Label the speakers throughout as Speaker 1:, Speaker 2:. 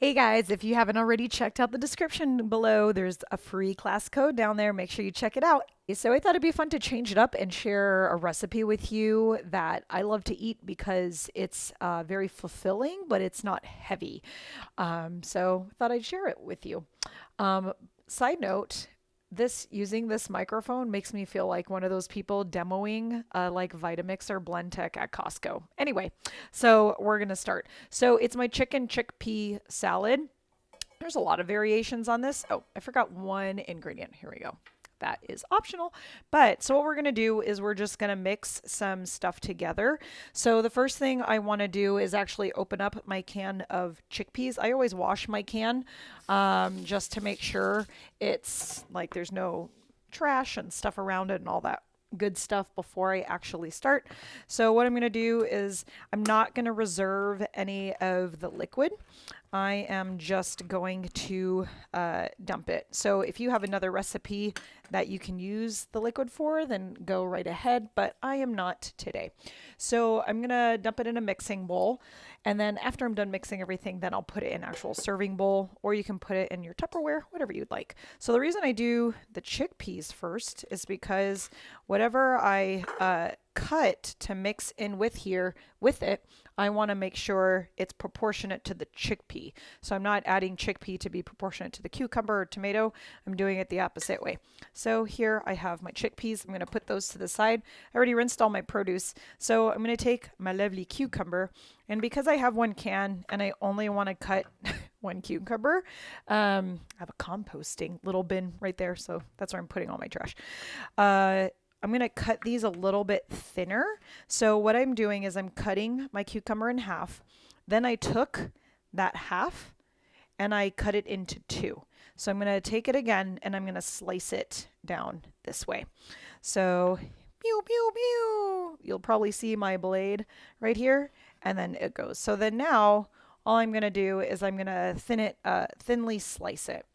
Speaker 1: Hey guys, if you haven't already checked out the description below, there's a free class code down there. Make sure you check it out. So I thought it'd be fun to change it up and share a recipe with you that I love to eat because it's very fulfilling, but it's not heavy. So I thought I'd share it with you. Um, Side note, this using this microphone makes me feel like one of those people demoing like Vitamix or Blendtec at Costco. Anyway, so we're gonna start. So it's my chicken chickpea salad. There's a lot of variations on this. Oh, I forgot one ingredient. Here we go. That is optional. But so what we're going to do is we're just going to mix some stuff together. So the first thing I want to do is actually open up my can of chickpeas. I always wash my can just to make sure it's like there's no trash and stuff around it and all that good stuff before I actually start. So what I'm going to do is I'm not going to reserve any of the liquid. I am just going to dump it. So if you have another recipe that you can use the liquid for, then go right ahead, but I am not today. So I'm going to dump it in a mixing bowl. And then after I'm done mixing everything, then I'll put it in an actual serving bowl, or you can put it in your Tupperware, whatever you'd like. So the reason I do the chickpeas first is because whatever I cut to mix in with it, I want to make sure it's proportionate to the chickpea. So I'm not adding chickpea to be proportionate to the cucumber or tomato. I'm doing it the opposite way. So here I have my chickpeas. I'm going to put those to the side. I already rinsed all my produce. So I'm going to take my lovely cucumber. And because I have one can and I only want to cut one cucumber, I have a composting little bin right there. So that's where I'm putting all my trash. I'm going to cut these a little bit thinner. So what I'm doing is I'm cutting my cucumber in half. Then I took that half and I cut it into two. So I'm going to take it again and I'm going to slice it down this way. So pew, pew, pew. You'll probably see my blade right here and then it goes. So then now all I'm going to do is I'm going to thinly slice it.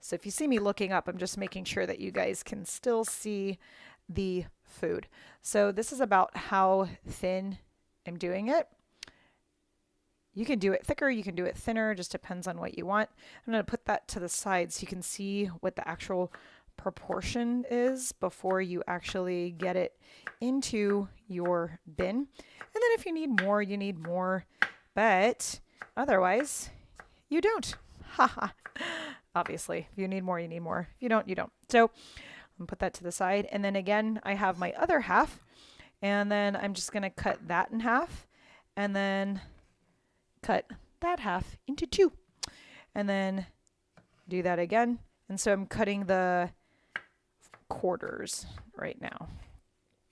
Speaker 1: So if you see me looking up, I'm just making sure that you guys can still see the food. So this is about how thin I'm doing it. You can do it thicker, you can do it thinner, just depends on what you want. I'm going to put that to the side so you can see what the actual proportion is before you actually get it into your bin. And then if you need more, you need more, but otherwise you don't. Haha. Obviously, if you need more, you need more. If you don't, you don't. So and put that to the side. And then again, I have my other half. And then I'm just going to cut that in half. And then cut that half into two. And then do that again. And so I'm cutting the quarters right now.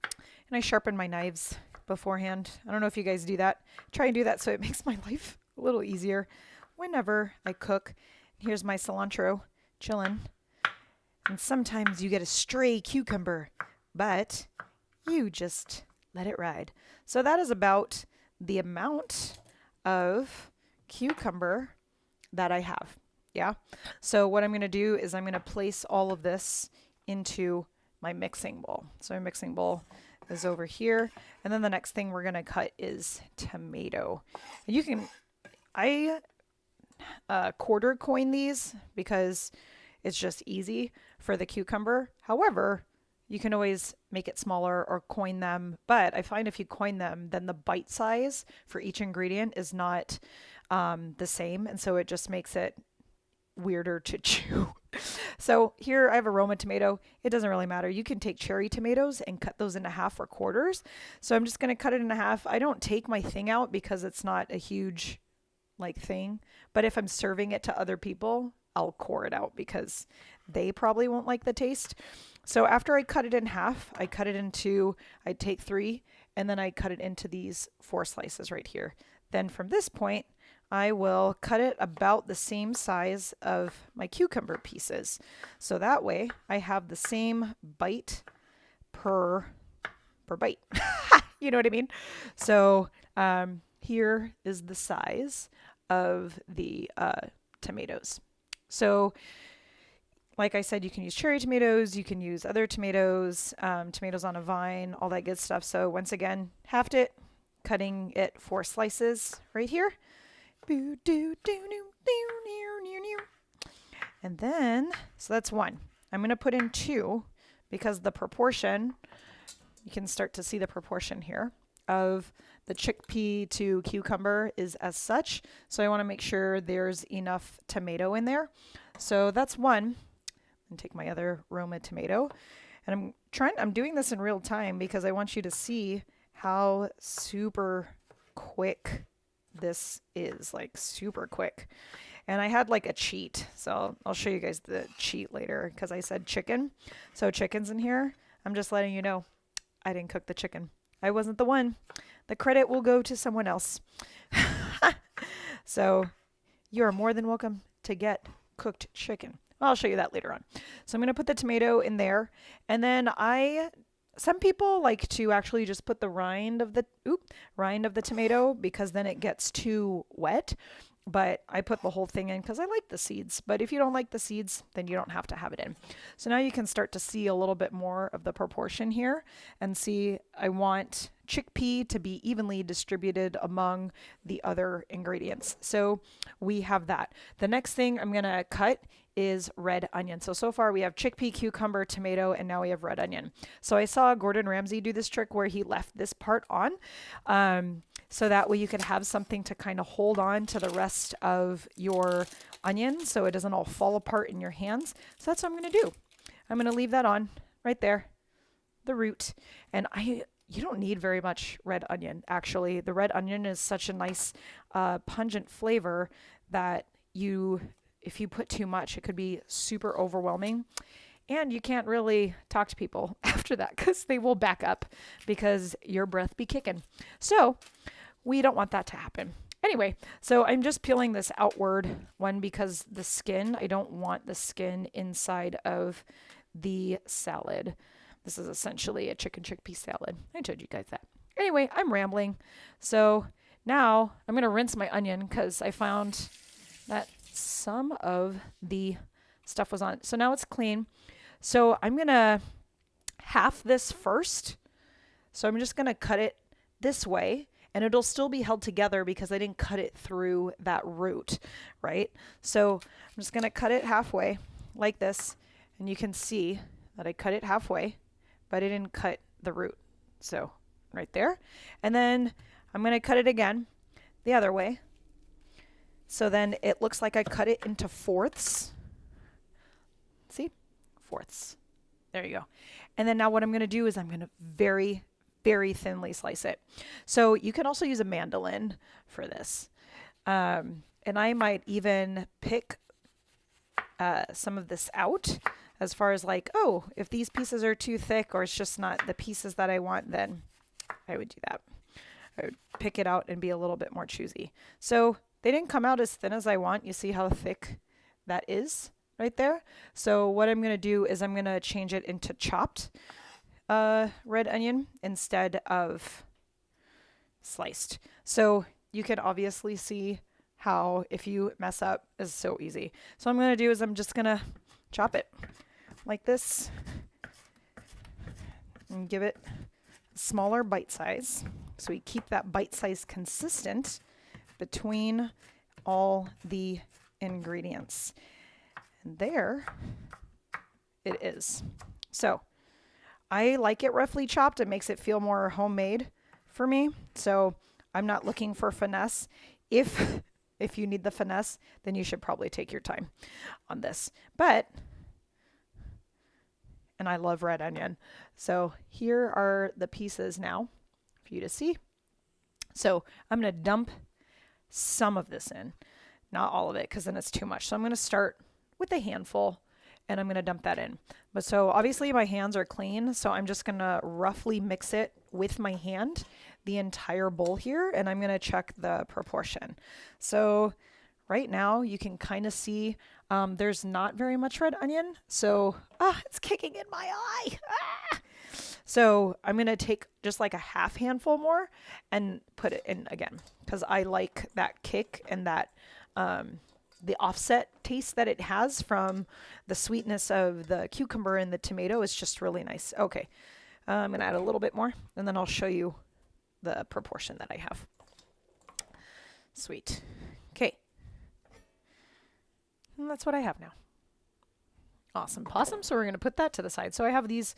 Speaker 1: And I sharpen my knives beforehand. I don't know if you guys do that. Try and do that so it makes my life a little easier whenever I cook. Here's my cilantro chilling. And sometimes you get a stray cucumber, but you just let it ride. So that is about the amount of cucumber that I have. Yeah. So what I'm going to do is I'm going to place all of this into my mixing bowl. So my mixing bowl is over here. And then the next thing we're going to cut is tomato. You can, I quarter coin these because it's just easy for the cucumber. However, you can always make it smaller or coin them. But I find if you coin them, then the bite size for each ingredient is not the same. And so it just makes it weirder to chew. So here I have a Roma tomato. It doesn't really matter. You can take cherry tomatoes and cut those into half or quarters. So I'm just going to cut it into half. I don't take my thing out because it's not a huge thing. But if I'm serving it to other people, I'll core it out because they probably won't like the taste. So after I cut it in half, I take three and then I cut it into these 4 slices right here. Then from this point, I will cut it about the same size of my cucumber pieces. So that way I have the same bite per bite. You know what I mean? So here is the size of the tomatoes. So like I said, you can use cherry tomatoes, you can use other tomatoes, tomatoes on a vine, all that good stuff. So once again, halved it, cutting it 4 slices right here. Boo, doo, doo, doo, And then, so that's one. I'm going to put in two because the proportion, you can start to see the proportion here of the chickpea to cucumber is as such. So I want to make sure there's enough tomato in there. So that's one. And take my other Roma tomato. And I'm doing this in real time because I want you to see how super quick this is, like super quick. And I had like a cheat, so I'll show you guys the cheat later because I said chicken. So chicken's in here. I'm just letting you know I didn't cook the chicken. I wasn't the one. The credit will go to someone else. So you are more than welcome to get cooked chicken. I'll show you that later on. So I'm going to put the tomato in there. And then some people like to actually just put the rind of the tomato because then it gets too wet. But I put the whole thing in because I like the seeds. But if you don't like the seeds, then you don't have to have it in. So now you can start to see a little bit more of the proportion here and see I want chickpea to be evenly distributed among the other ingredients. So we have that. The next thing I'm going to cut is red onion. So far we have chickpea, cucumber, tomato, and now we have red onion. So I saw Gordon Ramsay do this trick where he left this part on. So that way you can have something to kind of hold on to the rest of your onion so it doesn't all fall apart in your hands. So that's what I'm going to do. I'm going to leave that on right there, the root. And you don't need very much red onion, actually. The red onion is such a nice pungent flavor that if you put too much, it could be super overwhelming. And you can't really talk to people after that because they will back up because your breath be kicking. So we don't want that to happen. Anyway, so I'm just peeling this outward one because the skin, I don't want the skin inside of the salad. This is essentially a chicken chickpea salad. I told you guys that. Anyway, I'm rambling. So now I'm going to rinse my onion because I found that some of the stuff was on it. So now it's clean. So I'm going to half this first. So I'm just going to cut it this way. And it'll still be held together because I didn't cut it through that root, right? So I'm just going to cut it halfway like this. And you can see that I cut it halfway, but I didn't cut the root. So right there. And then I'm going to cut it again the other way. So then it looks like I cut it into fourths. See? Fourths. There you go. And then now what I'm going to do is I'm going to very thinly slice it. So you can also use a mandolin for this. And I might even pick some of this out as far as like, oh, if these pieces are too thick or it's just not the pieces that I want, then I would do that. I would pick it out and be a little bit more choosy. So they didn't come out as thin as I want. You see how thick that is right there? So what I'm going to do is I'm going to change it into chopped red onion instead of sliced. So you can obviously see how if you mess up is so easy. So what I'm going to do is I'm just going to chop it like this and give it a smaller bite size. So we keep that bite size consistent between all the ingredients. And there it is. So I like it roughly chopped. It makes it feel more homemade for me. So I'm not looking for finesse. If you need the finesse, then you should probably take your time on this. And I love red onion. So here are the pieces now for you to see. So I'm going to dump some of this in, not all of it, because then it's too much. So I'm going to start with a handful and I'm going to dump that in. But so obviously my hands are clean, so I'm just going to roughly mix it with my hand, the entire bowl here, and I'm going to check the proportion. So right now you can kind of see there's not very much red onion. So it's kicking in my eye. So I'm going to take just like a half handful more and put it in again because I like that kick and that the offset taste that it has from the sweetness of the cucumber and the tomato is just really nice. Okay, I'm going to add a little bit more and then I'll show you the proportion that I have. Sweet. Okay. And that's what I have now. Awesome possum. So we're going to put that to the side. So I have these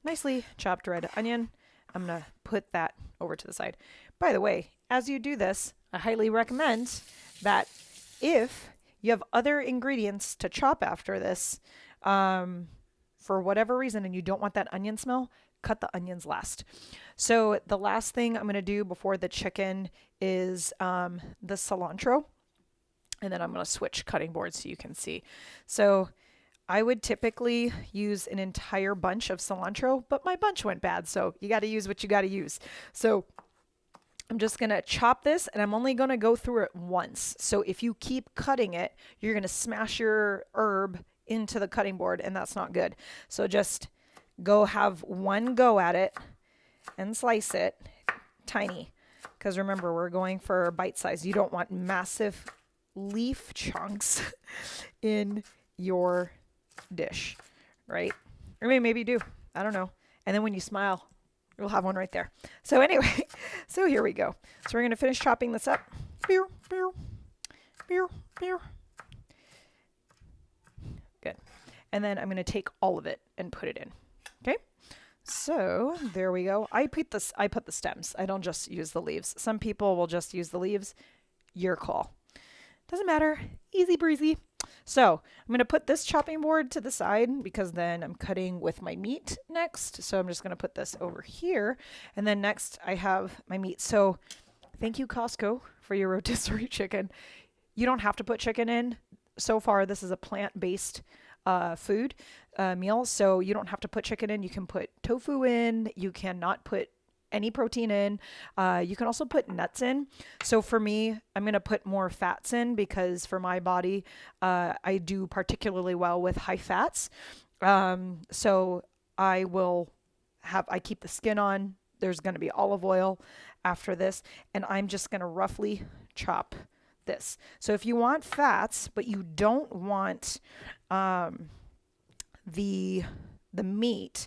Speaker 1: nicely chopped red onion. I'm going to put that over to the side. By the way, as you do this, I highly recommend that if you have other ingredients to chop after this, for whatever reason, and you don't want that onion smell, cut the onions last. So the last thing I'm going to do before the chicken is the cilantro. And then I'm going to switch cutting boards so you can see. So I would typically use an entire bunch of cilantro, but my bunch went bad. So you got to use what you got to use. So I'm just going to chop this, and I'm only going to go through it once. So if you keep cutting it, you're going to smash your herb into the cutting board, and that's not good. So just go have one go at it and slice it tiny. Because remember, we're going for bite size. You don't want massive leaf chunks in your dish, right? Or maybe you do. I don't know. And then when you smile, you'll have one right there. So anyway, so here we go. So we're going to finish chopping this up. Good. And then I'm going to take all of it and put it in. Okay. So there we go. I put the stems. I don't just use the leaves. Some people will just use the leaves. Your call. Doesn't matter. Easy breezy. So I'm going to put this chopping board to the side because then I'm cutting with my meat next. So I'm just going to put this over here. And then next I have my meat. So thank you, Costco, for your rotisserie chicken. You don't have to put chicken in. So far, this is a plant-based food meal. So you don't have to put chicken in. You can put tofu in. You cannot put any protein in. You can also put nuts in. So for me, I'm going to put more fats in because for my body, I do particularly well with high fats. So I keep the skin on. There's going to be olive oil after this, and I'm just going to roughly chop this. So if you want fats, but you don't want the meat,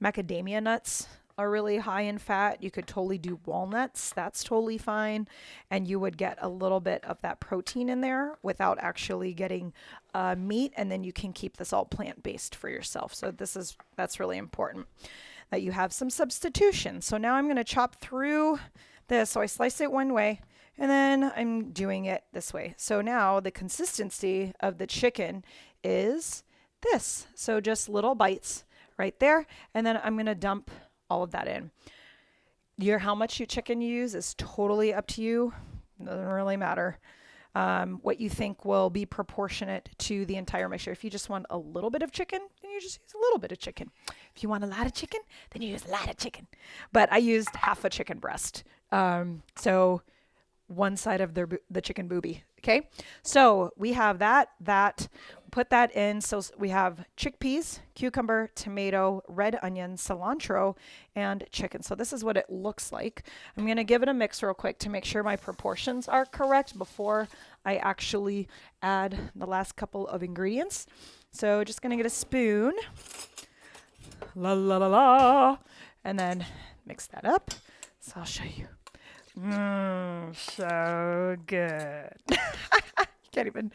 Speaker 1: macadamia nuts are really high in fat. You could totally do walnuts. That's totally fine. And you would get a little bit of that protein in there without actually getting meat. And then you can keep this all plant-based for yourself. So that's really important that you have some substitution. So now I'm going to chop through this. So I slice it one way and then I'm doing it this way. So now the consistency of the chicken is this. So just little bites right there. And then I'm going to dump all of that in. How much chicken you use is totally up to you. Doesn't really matter. What you think will be proportionate to the entire mixture. If you just want a little bit of chicken, then you just use a little bit of chicken. If you want a lot of chicken, then you use a lot of chicken. But I used half a chicken breast. So one side of the chicken boobie. Okay. So we have that, put that in. So we have chickpeas, cucumber, tomato, red onion, cilantro, and chicken. So this is what it looks like. I'm going to give it a mix real quick to make sure my proportions are correct before I actually add the last couple of ingredients. So just going to get a spoon. La la la la. And then mix that up. So I'll show you. So good. Can't even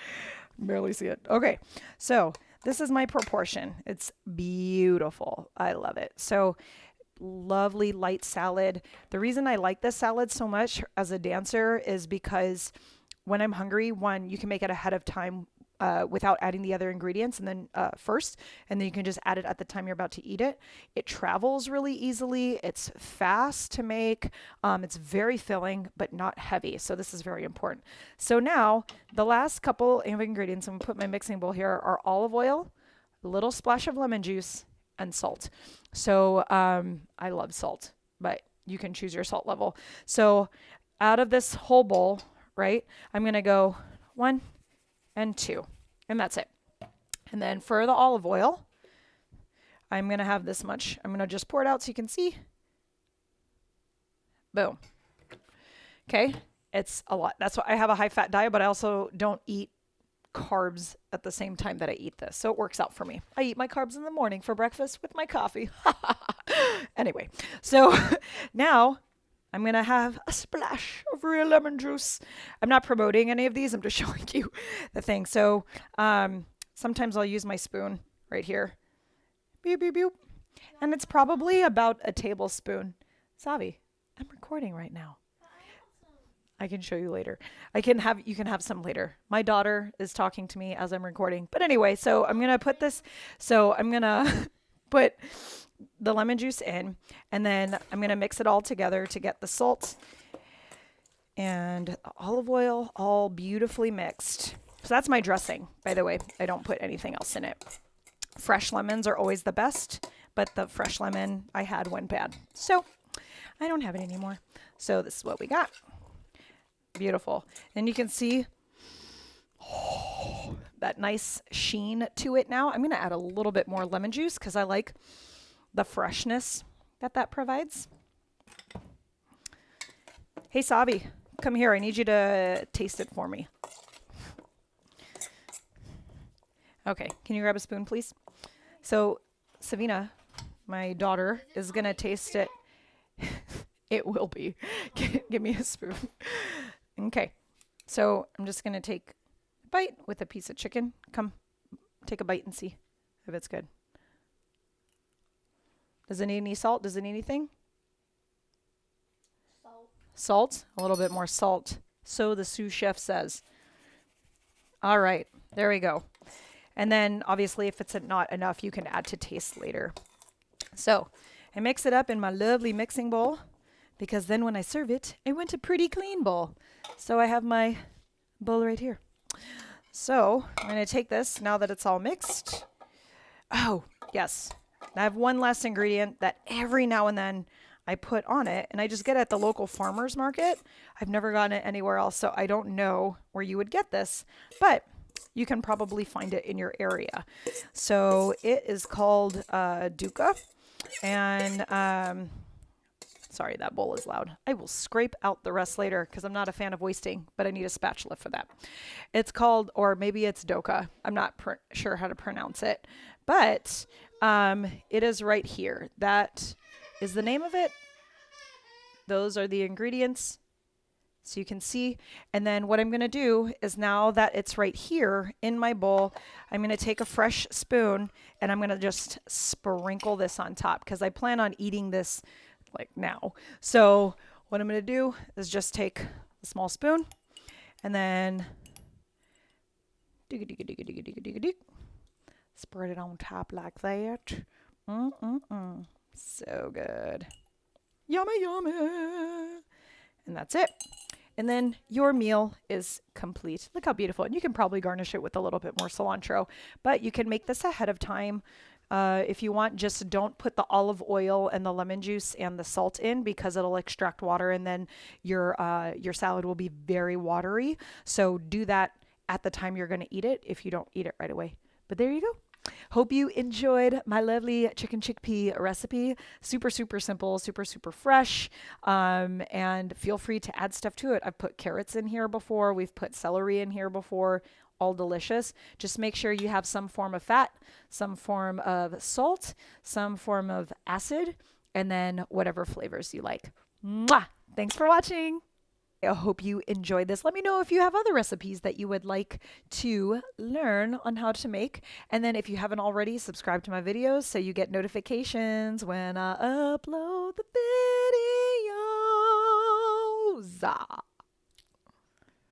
Speaker 1: barely see it. Okay, so this is my proportion. It's beautiful. I love it. So lovely light salad. The reason I like this salad so much as a dancer is because when I'm hungry, one, you can make it ahead of time without adding the other ingredients and then first, and then you can just add it at the time you're about to eat it. It travels really easily. It's fast to make. It's very filling, but not heavy. So this is very important. So now the last couple of ingredients, I'm going to put my mixing bowl here, are olive oil, a little splash of lemon juice, and salt. So I love salt, but you can choose your salt level. So out of this whole bowl, right, I'm going to go 1 and 2, and that's it. And then for the olive oil, I'm going to have this much. I'm going to just pour it out so you can see. Boom. Okay. It's a lot. That's why I have a high fat diet, but I also don't eat carbs at the same time that I eat this. So it works out for me. I eat my carbs in the morning for breakfast with my coffee. Anyway, so now I'm going to have a splash of real lemon juice. I'm not promoting any of these. I'm just showing you the thing. So sometimes I'll use my spoon right here. Beep, beep, beep. And it's probably about a tablespoon. Savi, I'm recording right now. I can show you later. You can have some later. My daughter is talking to me as I'm recording. But anyway, so I'm going to put this. So I'm going to put the lemon juice in, and then I'm going to mix it all together to get the salt and olive oil all beautifully mixed. So that's my dressing, by the way. I don't put anything else in it. Fresh lemons are always the best, but the fresh lemon I had went bad. So I don't have it anymore. So this is what we got. Beautiful. And you can see that nice sheen to it now. I'm going to add a little bit more lemon juice because I like the freshness that provides. Hey, Savi, come here. I need you to taste it for me. Okay, can you grab a spoon, please? So, Savina, my daughter, is going to taste it. It will be. Give me a spoon. Okay, so I'm just going to take a bite with a piece of chicken. Come, take a bite and see if it's good. Does it need any salt? Does it need anything?
Speaker 2: Salt.
Speaker 1: Salt? A little bit more salt. So the sous chef says. All right, there we go. And then obviously if it's not enough, you can add to taste later. So I mix it up in my lovely mixing bowl because then when I serve it, I want a pretty clean bowl. So I have my bowl right here. So I'm going to take this now that it's all mixed. Oh, yes. I have one last ingredient that every now and then I put on it, and I just get it at the local farmer's market. I've never gotten it anywhere else, so I don't know where you would get this, but you can probably find it in your area. So it is called Dookah, and sorry, that bowl is loud. I will scrape out the rest later because I'm not a fan of wasting, but I need a spatula for that. It's called, or maybe it's Dookah. I'm not sure how to pronounce it, but it is right here. That is the name of it. Those are the ingredients. So you can see. And then what I'm going to do is now that it's right here in my bowl, I'm going to take a fresh spoon and I'm going to just sprinkle this on top because I plan on eating this like now. So what I'm going to do is just take a small spoon and then spread it on top like that. So good. Yummy, yummy. And that's it. And then your meal is complete. Look how beautiful. And you can probably garnish it with a little bit more cilantro, but you can make this ahead of time. If you want, just don't put the olive oil and the lemon juice and the salt in because it'll extract water and then your salad will be very watery. So do that at the time you're going to eat it if you don't eat it right away. But there you go. Hope you enjoyed my lovely chicken chickpea recipe. Super, super simple, super, super fresh. And feel free to add stuff to it. I've put carrots in here before. We've put celery in here before. All delicious. Just make sure you have some form of fat, some form of salt, some form of acid, and then whatever flavors you like. Mwah! Thanks for watching. I hope you enjoyed this. Let me know if you have other recipes that you would like to learn on how to make. And then if you haven't already, subscribe to my videos so you get notifications when I upload the videos.